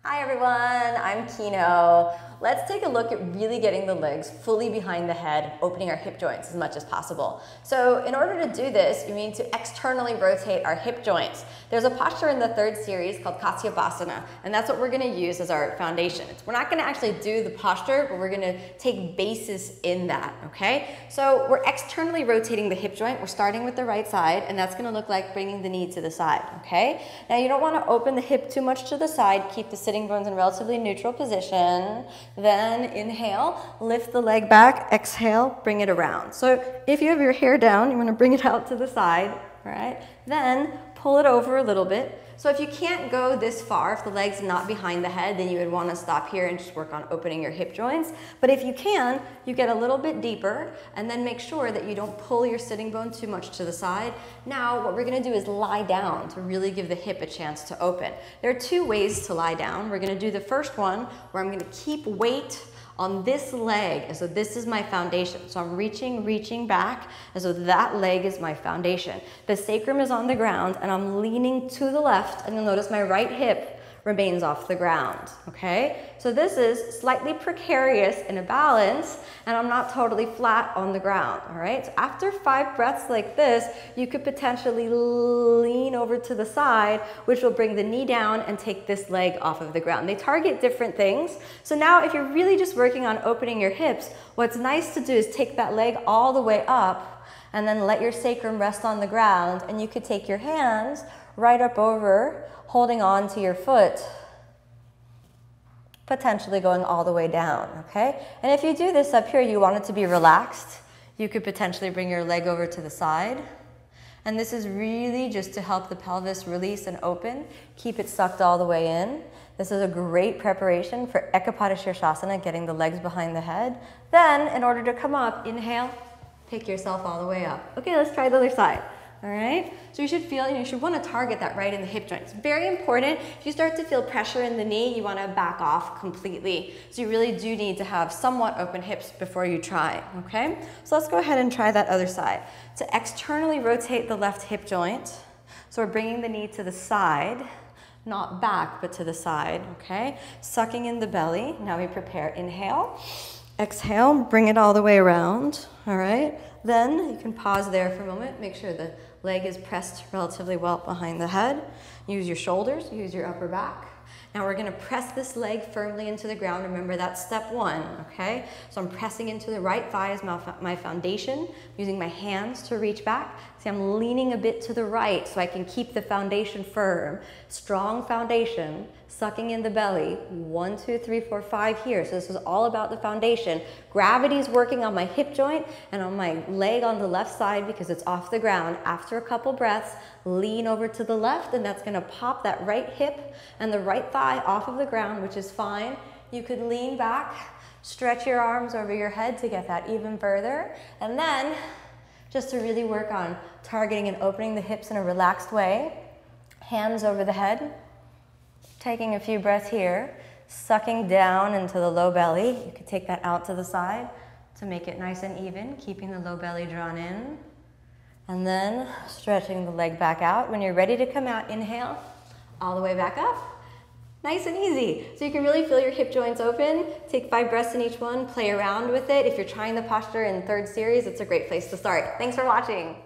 Hi everyone, I'm Kino. Let's take a look at really getting the legs fully behind the head, opening our hip joints as much as possible. So in order to do this, you need to externally rotate our hip joints. There's a posture in the third series called Kasyapasana, and that's what we're going to use as our foundation. We're not going to actually do the posture, but we're going to take basis in that, okay? So we're externally rotating the hip joint. We're starting with the right side, and that's going to look like bringing the knee to the side, okay? Now you don't want to open the hip too much to the side. Keep the sitting bones in relatively neutral position. Then inhale, lift the leg back, exhale, bring it around. So if you have your hair down, you want to bring it out to the side, right? Then pull it over a little bit. So if you can't go this far, if the leg's not behind the head, then you would want to stop here and just work on opening your hip joints. But if you can, you get a little bit deeper and then make sure that you don't pull your sitting bone too much to the side. Now what we're going to do is lie down to really give the hip a chance to open. There are two ways to lie down. We're going to do the first one where I'm going to keep weight on this leg, and so this is my foundation. So I'm reaching back, and so that leg is my foundation. The sacrum is on the ground, and I'm leaning to the left, and you'll notice my right hip remains off the ground, okay? So this is slightly precarious in a balance, and I'm not totally flat on the ground, all right? So after 5 breaths like this, you could potentially lean over to the side, which will bring the knee down and take this leg off of the ground. They target different things. So now if you're really just working on opening your hips, what's nice to do is take that leg all the way up and then let your sacrum rest on the ground, and you could take your hands right up over, holding on to your foot, potentially going all the way down, okay? And if you do this up here, you want it to be relaxed, you could potentially bring your leg over to the side. And this is really just to help the pelvis release and open, keep it sucked all the way in. This is a great preparation for Eka Pada Shirshasana, getting the legs behind the head. Then, in order to come up, inhale, pick yourself all the way up. Okay, let's try the other side. All right, so you should feel, you should want to target that right in the hip joint. It's very important. If you start to feel pressure in the knee, you want to back off completely. So you really do need to have somewhat open hips before you try, okay? So let's go ahead and try that other side. To externally rotate the left hip joint, so we're bringing the knee to the side, not back, but to the side, okay? Sucking in the belly. Now we prepare. Inhale, exhale, bring it all the way around, all right? Then you can pause there for a moment. Make sure the leg is pressed relatively well behind the head. Use your shoulders, use your upper back. Now we're going to press this leg firmly into the ground. Remember, that's step one, okay? So I'm pressing into the right thigh as my foundation, using my hands to reach back. See, I'm leaning a bit to the right so I can keep the foundation firm. Strong foundation, sucking in the belly. 1, 2, 3, 4, 5 here. So this is all about the foundation. Gravity is working on my hip joint and on my leg on the left side because it's off the ground. After a couple breaths, lean over to the left, and that's going to pop that right hip and the right thigh off of the ground, which is fine. You could lean back, stretch your arms over your head to get that even further, and then just to really work on targeting and opening the hips in a relaxed way, hands over the head, taking a few breaths here, sucking down into the low belly. You could take that out to the side to make it nice and even, keeping the low belly drawn in. And then stretching the leg back out. When you're ready to come out, inhale, all the way back up. Nice and easy. So you can really feel your hip joints open. Take 5 breaths in each one, play around with it. If you're trying the posture in third series, it's a great place to start. Thanks for watching.